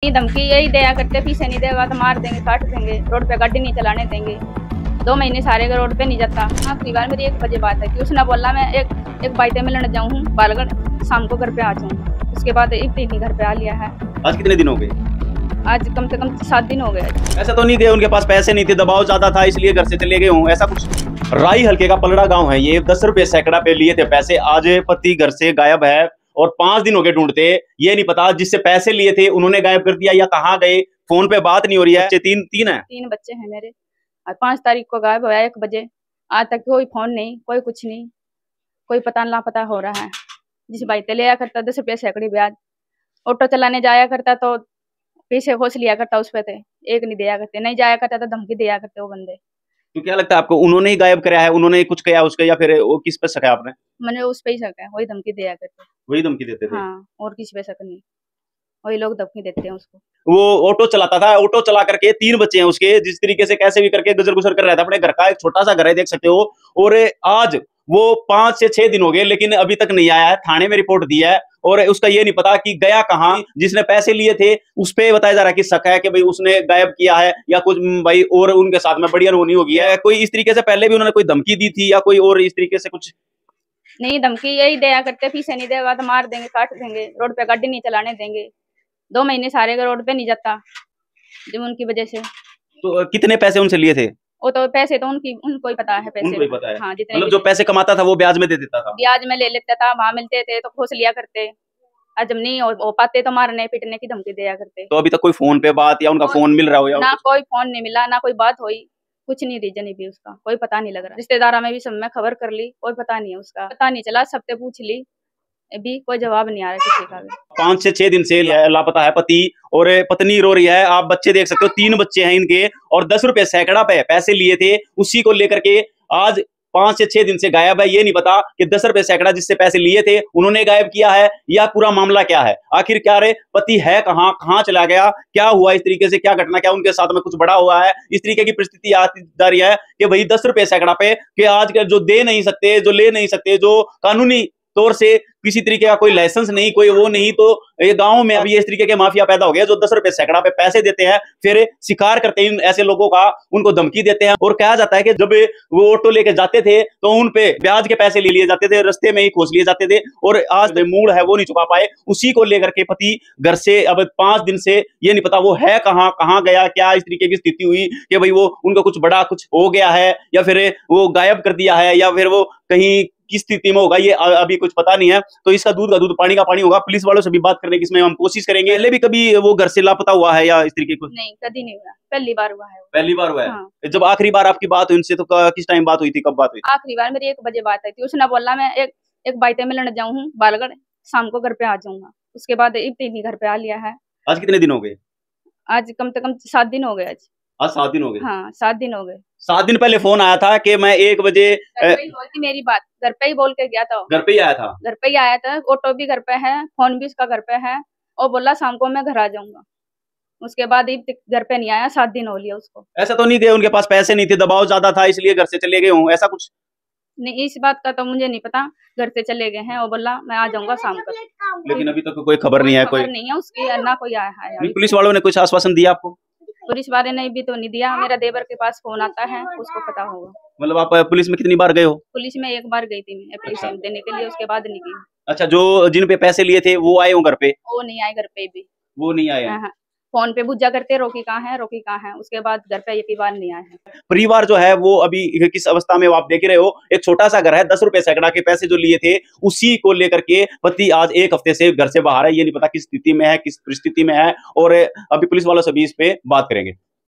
ये धमकी यही दिया करते, पैसे नहीं देगा तो मार देंगे, काट देंगे, रोड पे गाड़ी नहीं चलाने देंगे। 2 महीने सारे रोड पे नहीं जाता। आखिरी बार मेरी 1 बजे बात है कि उसने बोला मैं एक बाइटे में लड़ जाऊँ बालगढ़, शाम को घर पे आ जाऊँ। उसके बाद एक दिन घर पे आ लिया है। आज कितने दिन हो गए? आज कम से कम 7 दिन हो गए। ऐसा तो नहीं थे उनके पास पैसे नहीं थे, दबाव ज्यादा था इसलिए घर से चले गए हूँ, ऐसा कुछ? राई हल्के का पलड़ा गांव है ये, 10 रुपए सैकड़ा पे लिए थे पैसे। आज पति घर से गायब है और 5 दिन हो गए ढूंढते। ये नहीं पता जिससे पैसे लिए थे उन्होंने गायब कर दिया या कहाँ गए। फोन पे बात नहीं हो रही है। बच्चे तीन है। 3 बच्चे हैं मेरे। और 5 तारीख को गायब हुआ 1 बजे। आज तक कोई फोन नहीं, कोई कुछ नहीं, कोई पता लापता हो रहा है। जिस बाइक लिया करता 10 रुपये सैकड़ी ब्याज, ऑटो चलाने जाया करता तो पैसे खोस लिया करता, उस पे थे एक नहीं दिया करते, नहीं जाया करता तो धमकी दिया करते वो बंदे। तो क्या लगता है आपको, उन्होंने ही गायब कराया है, उन्होंने कुछ किया उसका, या फिर वो किस पे शक है आपने? मैंने उस पे ही शक है, वही धमकी दिया करते। वही धमकी देते थे? हाँ, और किसी पे शक नहीं, वही लोग धमकी देते हैं उसको। वो ऑटो चलाता था, ऑटो चला करके 3 बच्चे हैं उसके, जिस तरीके से कैसे भी करके गुजर गुजर कर रहा था अपने घर का। एक छोटा सा घर है, देख सकते हो। और आज वो 5 से 6 दिन हो गए लेकिन अभी तक नहीं आया है। थाने में रिपोर्ट दी है और उसका ये नहीं पता कि गया कहाँ। जिसने पैसे लिए थे उस पे बताया जा रहा है कि शक है कि भाई उसने गायब किया है या कुछ भाई और उनके साथ में बढ़िया रोनी हो गई है। कोई इस तरीके से पहले भी उन्होंने कोई धमकी दी थी या कोई और इस तरीके से कुछ? नहीं, धमकी यही दिया करते, पैसे नहीं देगा तो मार देंगे, काट देंगे, रोड पे गाड़ी नहीं चलाने देंगे। 2 महीने सारे रोड पे नहीं जाता जो उनकी वजह से। तो कितने पैसे उनसे लिए थे? वो तो पैसे तो उनको ही पता है। पैसे उनको ही पता है। हाँ, जितने मतलब जो पैसे कमाता था वो ब्याज में दे देता था? ब्याज में ले लेता था, वहां मिलते थे तो खोस लिया करते। और जब नहीं हो पाते तो मारने पीटने की धमकी दिया करते। तो अभी तक कोई फोन पे बात या उनका फोन मिल रहा हो? या ना कोई फोन नहीं मिला, ना कोई बात हुई, कुछ नहीं, रीजन ही भी उसका कोई पता नहीं लग रहा। रिश्तेदारा में भी सब में खबर कर ली, कोई पता नहीं है उसका, पता नहीं चला। सबसे पूछ ली, अभी कोई जवाब नहीं आ रहा किसी का भी। 5 से 6 दिन से लापता है पति और पत्नी रो रही है। आप बच्चे देख सकते हो, 3 बच्चे हैं इनके और 10 रुपए सैकड़ा पे पैसे लिए थे, उसी को लेकर के आज 5 से 6 दिन से गायब है। ये नहीं पता कि 10 रुपए सैकड़ा जिससे पैसे लिए थे उन्होंने गायब किया है या पूरा मामला क्या है। आखिर क्या रे, पति है कहाँ, कहाँ चला गया, क्या हुआ, इस तरीके से क्या घटना, क्या उनके साथ में कुछ बड़ा हुआ है। इस तरीके की परिस्थिति आती जा रही है कि भाई 10 रुपए सैकड़ा पे कि आज जो दे नहीं सकते, जो ले नहीं सकते, जो कानूनी तौर से किसी तरीके का कोई लाइसेंस नहीं, कोई वो नहीं, तो ये गांव में अभी इस तरीके के माफिया पैदा हो गए जो 10 रुपए सैकड़ा पे पैसे देते हैं, फिर शिकार करते हैं ऐसे लोगों का, उनको धमकी देते हैं। और कहा जाता है कि जब वो ऑटो लेके जाते थे तो उन पे ब्याज के पैसे ले लिए जाते थे, रस्ते में ही खोस लिए जाते थे और आज मूड है वो नहीं चुका पाए। उसी को लेकर के पति घर से अब 5 दिन से ये नहीं पता वो है कहाँ, कहाँ गया, क्या इस तरीके की स्थिति हुई कि भाई वो उनको कुछ बड़ा कुछ हो गया है या फिर वो गायब कर दिया है या फिर वो कहीं किस स्थिति में होगा, ये अभी कुछ पता नहीं है। तो इसका दूध का दूध पानी का पानी होगा। पुलिस वालों से भी बात करने की इसमें हम कोशिश करेंगे। पहले भी कभी वो घर से लापता हुआ है या इस तरीके को? नहीं, कभी नहीं हुआ, पहली बार हुआ है। पहली बार हुआ है। हाँ। जब आखिरी बार आपकी बात हुई उनसे तो किस टाइम बात हुई थी, कब बात हुई? आखिरी बार मेरी 1 बजे बात आई थी। उसने बोला मैं एक बाइटे में लड़ जाऊँ बालगढ़, शाम को घर पे आ जाऊंगा। उसके बाद इतनी घर पे आ लिया है। आज कितने दिन हो गए? आज कम से कम 7 दिन हो गए। आज 7 दिन हो गए? हाँ, 7 दिन हो गए। 7 दिन पहले फोन आया था कि मैं 1 बजे थी मेरी बात, घर पे ही बोल के गया था। घर पे ही आया था? घर पे ही आया था। ऑटो भी घर पे है, फोन भी उसका घर पे है और बोला शाम को मैं घर आ जाऊंगा। उसके बाद घर पे नहीं आया, 7 दिन हो लिया उसको। ऐसा तो नहीं थे उनके पास पैसे नहीं थे, दबाव ज्यादा था इसलिए घर से चले गए हूँ, ऐसा कुछ? नहीं, इस बात का तो मुझे नहीं पता। घर से चले गए हैं और बोला मैं आ जाऊंगा शाम को। लेकिन अभी तक कोई खबर नहीं है, कोई नहीं है उसकी, ना कोई आया है। पुलिस वालों ने कुछ आश्वासन दिया आपको? पुलिस वाले ने भी तो नहीं दिया। मेरा देवर के पास फोन आता है, उसको पता होगा। मतलब आप पुलिस में कितनी बार गए हो? पुलिस में 1 बार गई थी मैं एप्लीकेशन देने के लिए, उसके बाद नहीं गई। अच्छा, जो जिन पे पैसे लिए थे वो आए हो घर पे? वो नहीं आए घर पे भी। वो नहीं आए? हाँ, फोन पे पूछा करते रोकी कहाँ है, रोकी कहाँ है, उसके बाद घर पे एक बार नहीं आए हैं। परिवार जो है वो अभी किस अवस्था में आप देख रहे हो। एक छोटा सा घर है, 10 रुपए सैकड़ा के पैसे जो लिए थे उसी को लेकर के पति आज 1 हफ्ते से घर से बाहर है। ये नहीं पता किस स्थिति में है, किस परिस्थिति में है और अभी पुलिस वालों से भी इस पे बात करेंगे।